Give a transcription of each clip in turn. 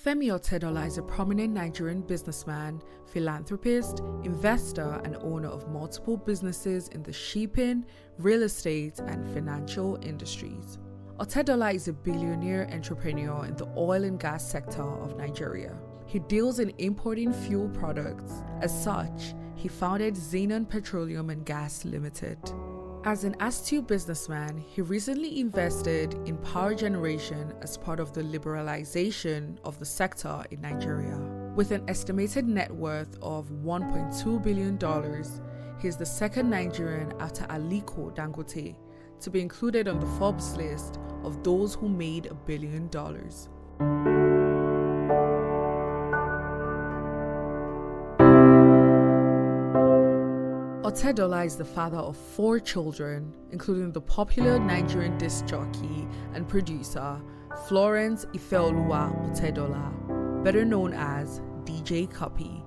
Femi Otedola is a prominent Nigerian businessman, philanthropist, investor, and owner of multiple businesses in the shipping, real estate, and financial industries. Otedola is a billionaire entrepreneur in the oil and gas sector of Nigeria. He deals in importing fuel products. As such, he founded Xenon Petroleum and Gas Limited. As an astute businessman, he recently invested in power generation as part of the liberalization of the sector in Nigeria. With an estimated net worth of $1.2 billion, he is the second Nigerian after Aliko Dangote to be included on the Forbes list of those who made $1 billion. Otedola is the father of 4 children, including the popular Nigerian disc jockey and producer Florence Ifeoluwa Otedola, better known as DJ Cuppy.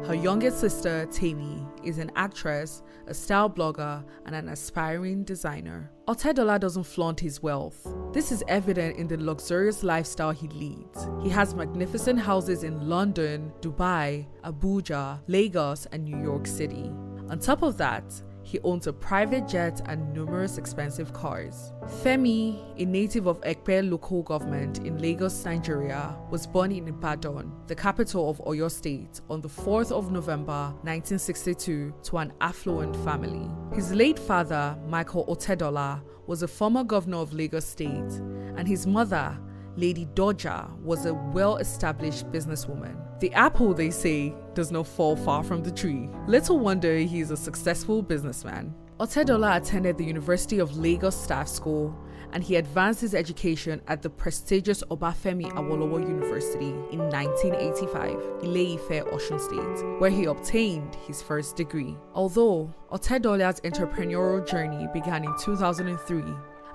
Her youngest sister, Femi, is an actress, a style blogger, and an aspiring designer. Otedola doesn't flaunt his wealth. This is evident in the luxurious lifestyle he leads. He has magnificent houses in London, Dubai, Abuja, Lagos, and New York City. On top of that, he owns a private jet and numerous expensive cars. Femi, a native of Ekpe local government in Lagos, Nigeria, was born in Ibadan, the capital of Oyo State, on the 4th of November 1962 to an affluent family. His late father, Michael Otedola, was a former governor of Lagos State, and his mother, Lady Doja, was a well-established businesswoman. The apple, they say, does not fall far from the tree. Little wonder he is a successful businessman. Otedola attended the University of Lagos Staff School, and he advanced his education at the prestigious Obafemi Awolowo University in 1985, Ile-Ife, Osun State, where he obtained his first degree. Although Otedola's entrepreneurial journey began in 2003,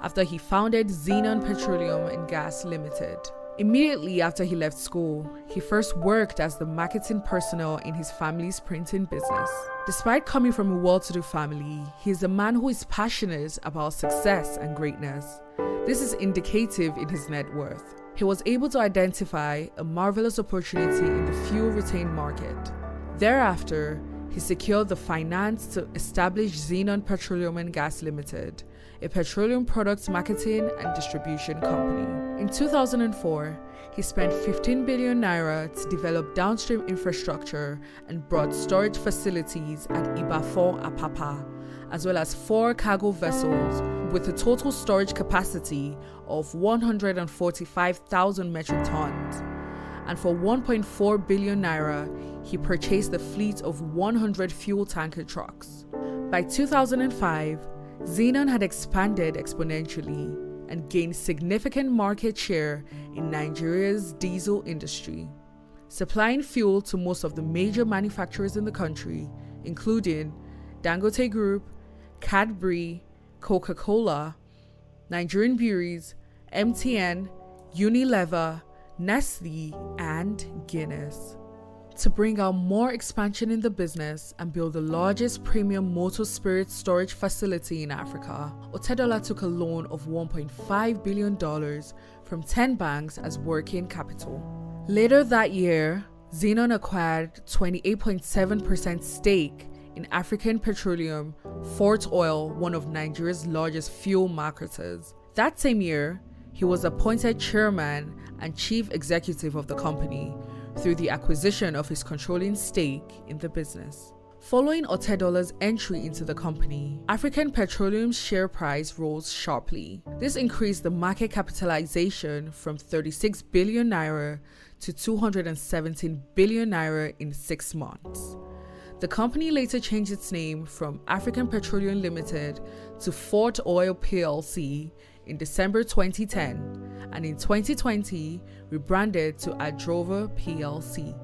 after he founded Xenon Petroleum and Gas Limited. Immediately after he left school, he first worked as the marketing personnel in his family's printing business. Despite coming from a well-to-do family, he is a man who is passionate about success and greatness. This is indicative in his net worth. He was able to identify a marvelous opportunity in the fuel retained market. Thereafter, he secured the finance to establish Xenon Petroleum and Gas Limited, a petroleum products marketing and distribution company. In 2004, he spent 15 billion naira to develop downstream infrastructure and brought storage facilities at Ibafo Apapa, as well as 4 cargo vessels with a total storage capacity of 145,000 metric tons. And for 1.4 billion naira, he purchased a fleet of 100 fuel tanker trucks. By 2005, Xenon had expanded exponentially and gained significant market share in Nigeria's diesel industry, supplying fuel to most of the major manufacturers in the country, including Dangote Group, Cadbury, Coca-Cola, Nigerian Breweries, MTN, Unilever, Nestle, and Guinness. To bring out more expansion in the business and build the largest premium motor spirit storage facility in Africa, Otedola took a loan of $1.5 billion from 10 banks as working capital. Later that year, Xenon acquired 28.7% stake in African Petroleum, Fort Oil, one of Nigeria's largest fuel marketers. That same year, he was appointed chairman and chief executive of the company through the acquisition of his controlling stake in the business. Following Otedola's entry into the company, African Petroleum's share price rose sharply. This increased the market capitalization from 36 billion naira to 217 billion naira in 6 months. The company later changed its name from African Petroleum Limited to Fort Oil PLC in December 2010, and in 2020 rebranded to Adrova PLC.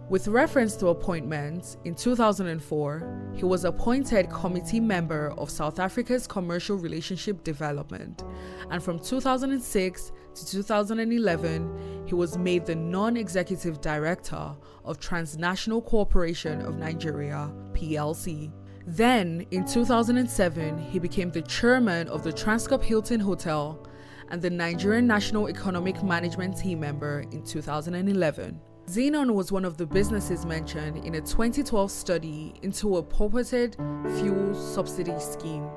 With reference to appointments, in 2004, he was appointed committee member of South Africa's Commercial Relationship Development, and from 2006 to 2011, he was made the non-executive director of Transnational Corporation of Nigeria, PLC. Then, in 2007, he became the chairman of the Transcorp Hilton Hotel and the Nigerian National Economic Management team member in 2011. Xenon was one of the businesses mentioned in a 2012 study into a purported fuel subsidy scheme.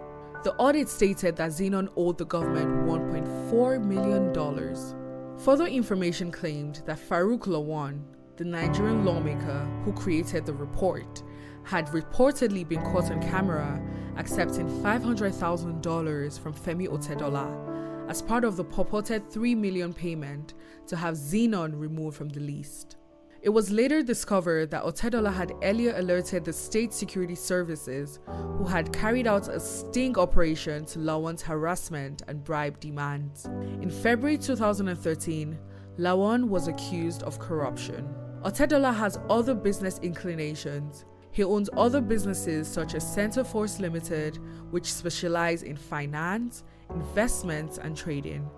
The audit stated that Xenon owed the government $1.4 million. Further information claimed that Farouk Lawan, the Nigerian lawmaker who created the report, had reportedly been caught on camera accepting $500,000 from Femi Otedola as part of the purported $3 million payment to have Xenon removed from the list. It was later discovered that Otedola had earlier alerted the state security services, who had carried out a sting operation to Lawan's harassment and bribe demands. In February 2013, Lawan was accused of corruption. Otedola has other business inclinations. He owns other businesses such as Center Force Limited, which specialize in finance, investments, and trading.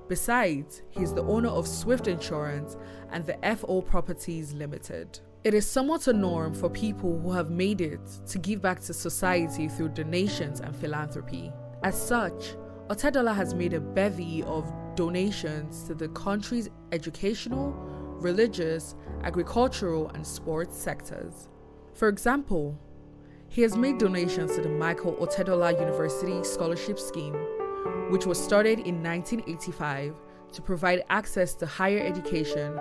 Besides, he is the owner of Swift Insurance and the FO Properties Limited. It is somewhat a norm for people who have made it to give back to society through donations and philanthropy. As such, Otedola has made a bevy of donations to the country's educational, religious, agricultural, and sports sectors. For example, he has made donations to the Michael Otedola University Scholarship Scheme, which was started in 1985 to provide access to higher education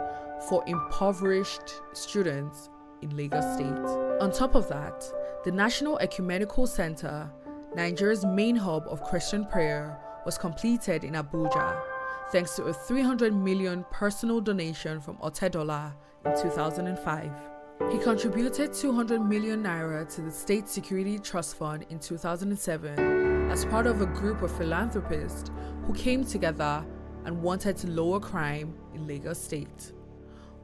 for impoverished students in Lagos State. On top of that, the National Ecumenical Center, Nigeria's main hub of Christian prayer, was completed in Abuja thanks to a 300 million personal donation from Otedola in 2005. He contributed 200 million naira to the State Security Trust Fund in 2007 as part of a group of philanthropists who came together and wanted to lower crime in Lagos State.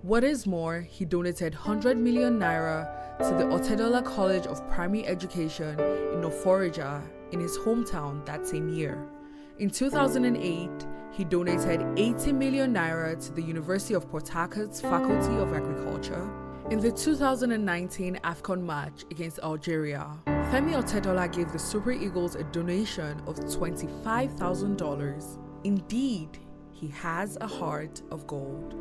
What is more, he donated 100 million naira to the Otedola College of Primary Education in Oforija in his hometown that same year. In 2008, he donated 80 million naira to the University of Port Harcourt's Faculty of Agriculture. In the 2019 AFCON match against Algeria, Femi Otedola gave the Super Eagles a donation of $25,000. Indeed, he has a heart of gold.